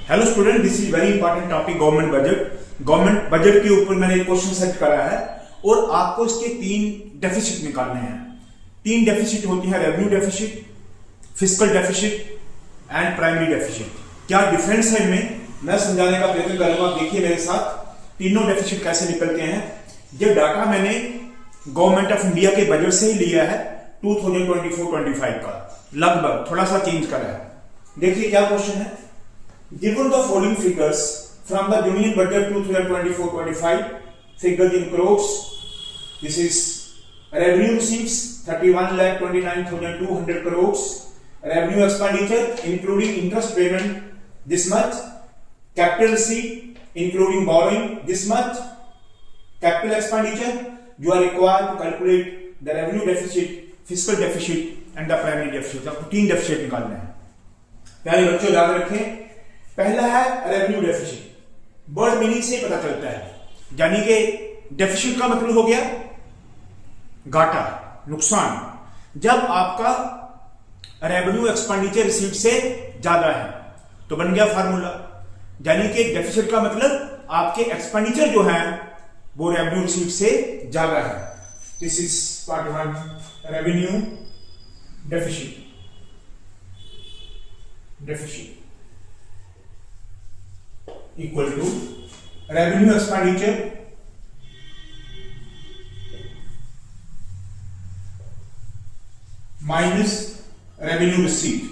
Hello student, this is very important topic government budget. Government budget के ऊपर मैंने एक क्वेश्चन सेट करा है और आपको इसके 3 डेफिसिट निकालने हैं। 3 डेफिसिट होती है, revenue deficit, fiscal deficit and primary deficit. क्या डिफरेंस है इनमें, मैं समझाने का प्रयत्न करूंगा। देखिए मेरे साथ तीनों डेफिसिट कैसे निकलते हैं। ये डाटा मैंने गवर्नमेंट ऑफ इंडिया के बजट से ही लिया है 2024-25 का, लगभग थोड़ा सा चेंज करा है। देखिए क्या क्वेश्चन है। Given the following figures from the Union Budget 2024-25, figures in crores. This is revenue receipts 31,29,200 crores. Revenue expenditure including interest payment this much. Capital receipt including borrowing this much. Capital expenditure you are required to calculate the revenue deficit, fiscal deficit and the primary deficit. आपको 3 deficit निकालने हैं। पहले बच्चों याद रखें, पहला है revenue deficit. Word meaning से पता चलता है, यानी कि डेफिसिट का मतलब हो गया घाटा, नुकसान। जब आपका रेवेन्यू एक्सपेंडिचर रिसीट से ज्यादा है तो बन गया फार्मूला, यानी कि डेफिसिट का मतलब आपके एक्सपेंडिचर जो है वो रेवेन्यू रिसीट से ज्यादा है। This is part 1, revenue deficit. Equal to revenue expenditure minus revenue receipt।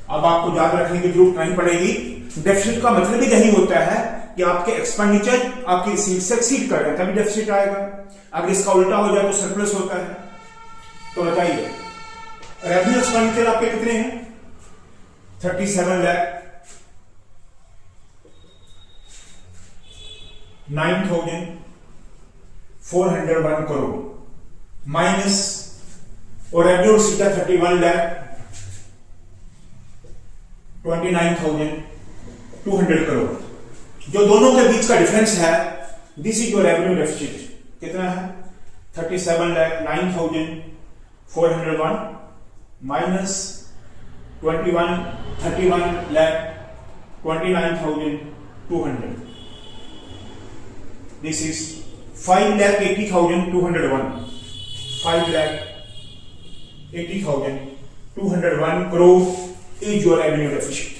अब आपको याद रखने की जरूरत नहीं पड़ेगी, डेफिसिट का मतलब ही यही होता है कि आपके एक्सपेंडिचर आपकी रिसीट से एक्सीड कर रहे हैं, तभी डेफिसिट आएगा। अगर इसका उल्टा हो जाए तो सरप्लस होता है। तो बताइए रेवेन्यू एक्सपेंडिचर आपके कितने हैं? 37,09,401 करोड़ माइनस, और रेवेन्यू रिसीट है 31,29,200 करोड़। जो दोनों के बीच का डिफरेंस है, this is your revenue deficit. कितना है? 37,09,401 minus 31,29,200। This is 5,80,201। 5,80,201 crore is your revenue deficit.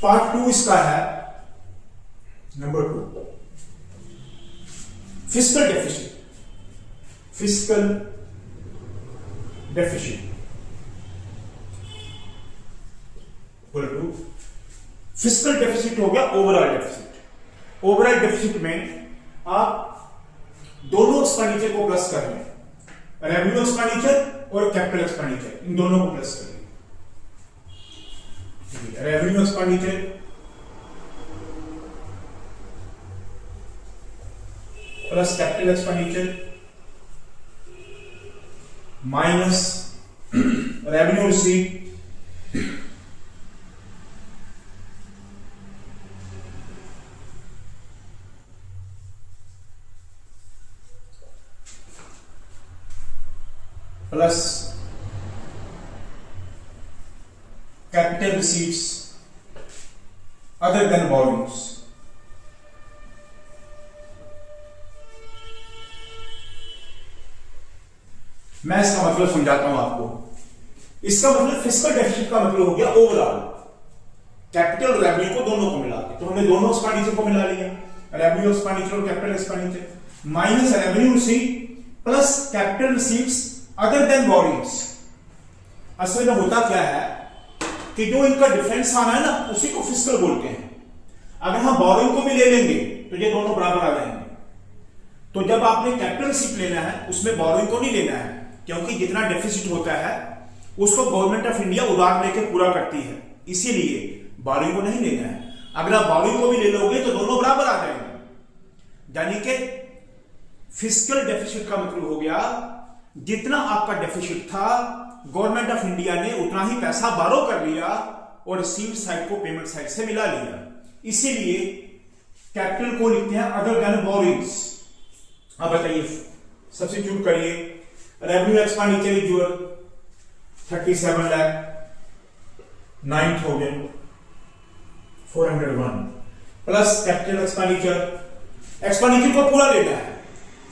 Part 2 इसका है, number 2, fiscal deficit. Fiscal deficit fiscal deficit हो गया ओवरऑल डेफिसिट। ओवरऑल डेफिसिट में आप दोनों एक्सपेंडिचर को प्लस कर लें, रेवेन्यू एक्सपेंडिचर और कैपिटल एक्सपेंडिचर, इन दोनों को प्लस कर लें। Revenue expenditure plus capital expenditure minus revenue receipt plus capital receipts other than borrowings. मैं इसका मतलब समझाता हूं आपको। इसका मतलब फिस्कल डेफिसिट का मतलब हो गया ओवरऑल कैपिटल रेवेन्यू को दोनों को मिला के। तो हमने दोनों एक्सपेंडिचर को मिला लिया, रेवेन्यू एक्सपेंडिचर और capital expenditure, minus revenue receipt plus capital receipts other than borrowings. असल में होता क्या है कि जो इनका डिफरेंस आना है ना, उसी को फिस्कल बोलते हैं। अगर हम बोरोइंग को भी ले लेंगे तो ये दोनों बराबर आ जाएंगे। तो जब आपने कैपिटल रिसीट लेना है, उसमें बोरोइंग को नहीं लेना है, क्योंकि जितना डेफिसिट होता है उसको गवर्नमेंट ऑफ इंडिया उधार लेके पूरा करती है, इसीलिए बोरोइंग को नहीं लेना है। अगर आप बोरोइंग को भी ले लोगे तो दोनों बराबर आ जाएंगे। यानी कि फिस्कल डेफिसिट का मतलब हो गया जितना आपका डेफिसिट था गवर्नमेंट ऑफ इंडिया ने उतना ही पैसा बारो कर लिया और रिसीव्ड साइड को पेमेंट साइड से मिला लिया। इसीलिए कैपिटल को लिखते हैं अदर देन बोरोइंग्स। अब बताइए, सब्स्टिट्यूट करिए, revenue expenditure is your 37,09,401 plus capital expenditure को पूरा लेना है,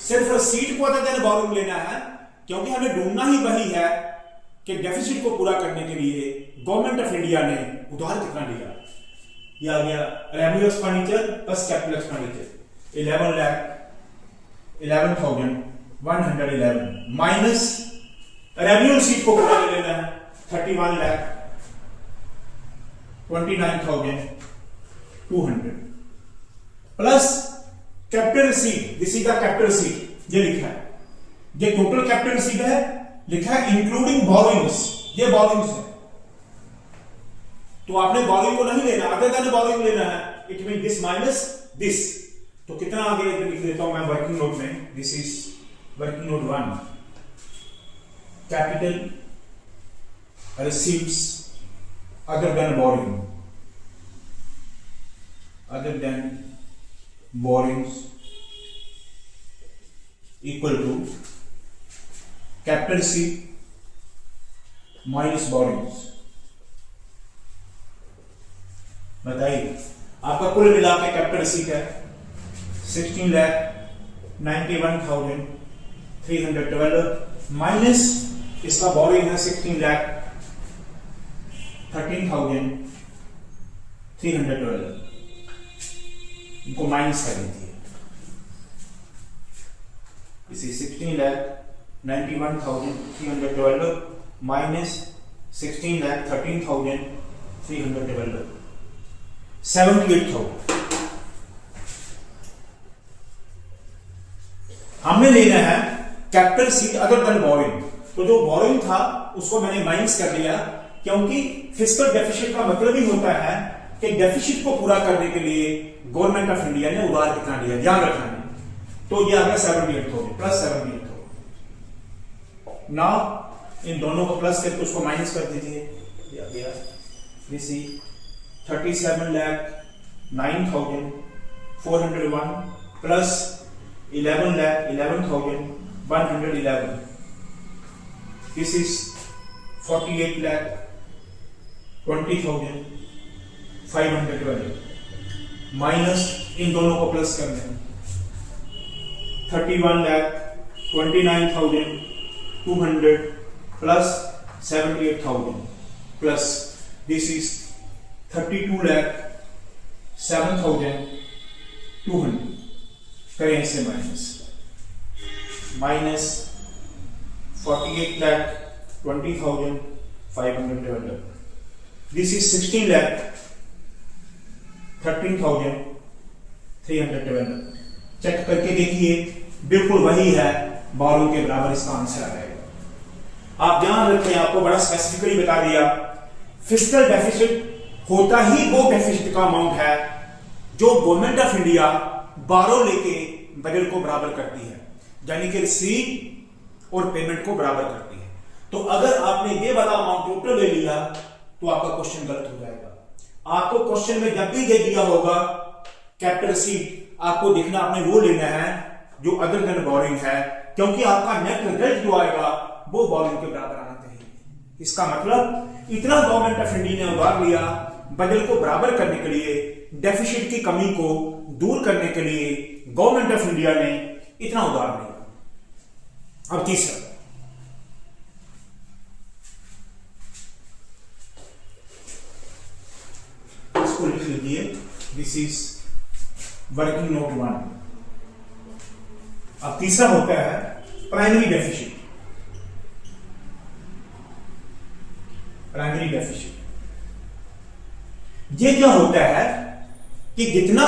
सिर्फ रसीद को अदर देन बोरोइंग लेना है, क्योंकि हमें ढूंढना ही वही है कि डेफिसिट को पूरा करने के लिए गवर्नमेंट ऑफ इंडिया ने उधार कितना लिया। ये आ गया revenue expenditure plus capital expenditure 11,11,111 minus revenue receipt को पूरा लेना है 31,29,200 plus capital receipt, this is the capital receipt, ये लिखा है, ये टोटल कैपिटल रिसीट है, लिखा है इंक्लूडिंग बोरोइंग्स, ये बोरोइंग्स है, तो आपने बोरोइंग को नहीं लेना, अदर देन बोरोइंग लेना है, it mean this minus this, तो कितना आगे लिख देता हूं मैं वर्किंग नोट में, this is working note 1, capital receipts other than borrowing, other than borrowings equal to capital receipt minus borrowings। बताइए आपका कुल मिला के कैपिटल रिसीट है 16,91,312 माइनस इसका बोरोइंग है 16,13,312, इनको माइनस कर लीजिए, इसी 16,91,312 माइनस 16,13,312 78,000। हमने लेना है capital receipt other than borrowing, तो जो बोरोइंग था उसको मैंने माइनस कर लिया, क्योंकि फिस्कल डेफिसिट का मतलब ही होता है कि डेफिसिट को पूरा करने के लिए गवर्नमेंट ऑफ इंडिया ने उधार कितना लिया, ध्यान रखना है, तो ये आ गया 78,000 प्लस 78,000। नाउ इन दोनों को प्लस करके उसको माइनस कर दीजिए, ये आ गया this is 37,09,401 plus 11,11,111, this is 48,20,512 minus इन दोनों को प्लस कर दें 31,29,200 प्लस 78,000 प्लस दिस इज 32,07,200, करें इसे माइनस 48,20,512, दिस इज 16,13,312। चेक करके देखिए, बिल्कुल वही है, बोरो के बराबर इसका आंसर आ जाएगा। आप ध्यान रखें, आपको बड़ा स्पेसिफिकली बता दिया, फिस्कल डेफिसिट होता ही वो डेफिसिट का अमाउंट है जो गवर्नमेंट ऑफ इंडिया बोरो लेके बजट को बराबर करती है, यानी कि रिसीट और पेमेंट को बराबर करती है। तो अगर आपने ये वाला अमाउंट टोटल ले लिया तो आपका क्वेश्चन गलत हो जाएगा। आपको क्वेश्चन में जब भी ये दिया होगा कैपिटल रिसीट, आपको देखना आपने वो लेना है जो अदर देन बोरोइंग है, क्योंकि आपका नेट रिजल्ट जो आएगा वो बोरोइंग के बराबर आना चाहिए। इसका मतलब इतना गवर्नमेंट ऑफ इंडिया ने उधार लिया बजट को बराबर करने के लिए, डेफिसिट की कमी को दूर करने के लिए गवर्नमेंट ऑफ इंडिया ने इतना उधार लिया। अब तीसरा, इसको लिख लीजिए, दिस इज वर्किंग नोट 1। अब तीसरा होता है प्राइमरी डेफिसिट। प्राइमरी डेफिसिट ये क्या होता है कि जितना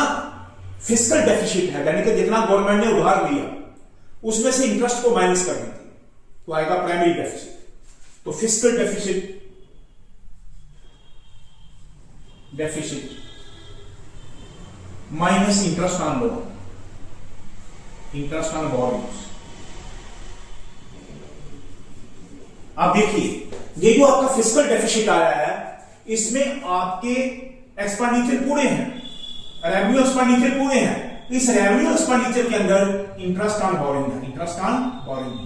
फिस्कल डेफिसिट है, यानी कि जितना गवर्नमेंट ने उधार लिया उसमें से इंटरेस्ट को माइनस कर देती है, तो आएगा प्राइमरी डेफिसिट। तो fiscal deficit minus interest on loan, interest on borrowings. आप देखिए, ये जो आपका फिस्कल डेफिसिट आया है, इसमें आपके एक्सपेंडिचर पूरे हैं, रेवेन्यू एक्सपेंडिचर पूरे हैं। इस रेवेन्यू एक्सपेंडिचर के अंदर इंटरेस्ट ऑन बोरोइंग है, इंटरेस्ट ऑन बोरोइंग।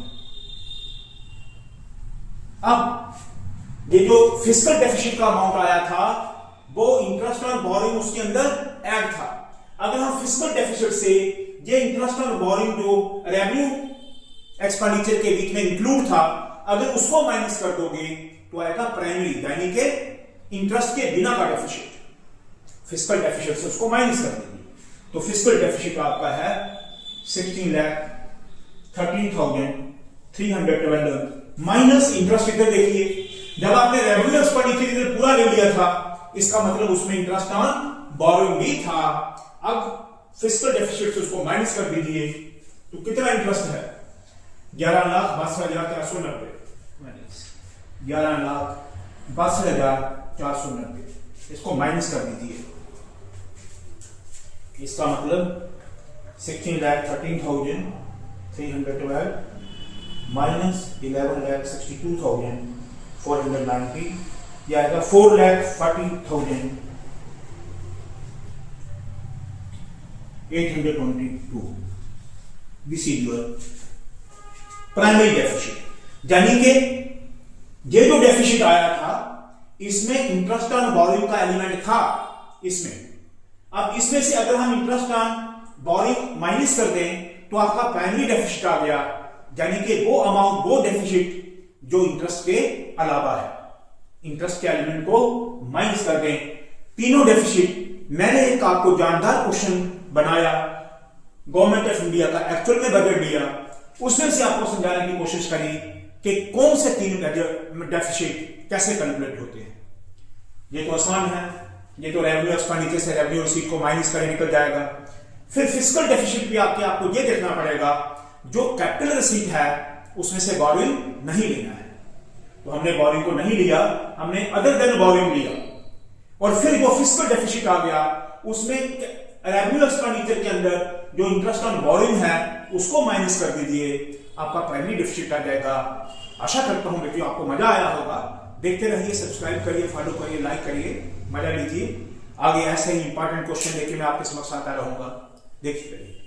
अब ये जो फिस्कल डेफिसिट का अमाउंट आया था वो इंटरेस्ट और बोरिंग उसके अंदर ऐड था। अगर हम फिस्कल डेफिसिट से ये इंटरेस्ट और बोरिंग जो रेवेन्यू एक्सपेंडिचर के बीच में इंक्लूड था, अगर उसको माइनस कर दोगे तो आएगा प्राइमरी, यानी कि इंटरेस्ट के बिना का डेफिसिट। फिस्कल डेफिसिट से उसको माइनस कर देंगे तो फिस्कल डेफिसिट आपका है 16,13,312 माइनस इंटरेस्ट। इधर देखिए, जब आपने रेवेन्यू एक्सपेंडिचर इधर पूरा ले लिया था, इसका मतलब उसमें इंटरेस्ट ऑन बोरोइंग भी था। अब फिस्कल डेफिसिट से उसको माइनस कर दीजिए तो कितना इंटरेस्ट है? 11,62,490 11,62,490, इसको माइनस कर दीजिए। इसका मतलब 16,13,312 माइनस 11,62,490, यह आएगा 4,40,822। This is your primary deficit. यानी कि ये जो डेफिसिट आया था इसमें इंटरेस्ट ऑन बोरिंग का एलिमेंट था इसमें। अब इसमें से अगर हम इंटरेस्ट ऑन बोरिंग माइनस कर दें तो आपका प्राइमरी डेफिसिट आ गया, यानी कि वो अमाउंट, वो डेफिसिट जो इंटरेस्ट के अलावा है। इंटरेस्ट के एलिमेंट को माइनस कर दें। तीनों डेफिसिट मैंने एक आपको जानदार क्वेश्चन बनाया, गवर्नमेंट ऑफ इंडिया का एक्चुअल में बजट दिया, उसमें से आपको समझाने की कोशिश करी कि कौन से तीन डेफिसिट कैसे कैलकुलेट होते हैं। ये तो आसान है, ये तो रेवेन्यू एक्सपेंडिचर से रेवेन्यू रिसीट को माइनस करके निकल जाएगा। फिर फिस्कल डेफिसिट भी आपको ये देखना पड़ेगा, जो कैपिटल रिसीट है उसमें से बोरिंग नहीं लेना है। तो हमने बोरिंग को नहीं लिया, हमने अदर देन बोरिंग लिया, और फिर वो फिस्कल डेफिसिट आ गया, उसमें रेवेन्यू एक्सपेंडिचर के अंदर जो इंटरेस्ट ऑन बोरिंग है उसको माइनस कर दीजिए, आपका प्राइमरी डेफिसिट आ जाएगा। आशा करता हूं बेटियों आपको मजा आया होगा। देखते रहिए, सब्सक्राइब करिए, फॉलो करिए, लाइक करिए, मजा लीजिए। आगे ऐसे ही इंपॉर्टेंट क्वेश्चन लेके मैं आपके समक्ष आता रहूंगा, देखते रहिए।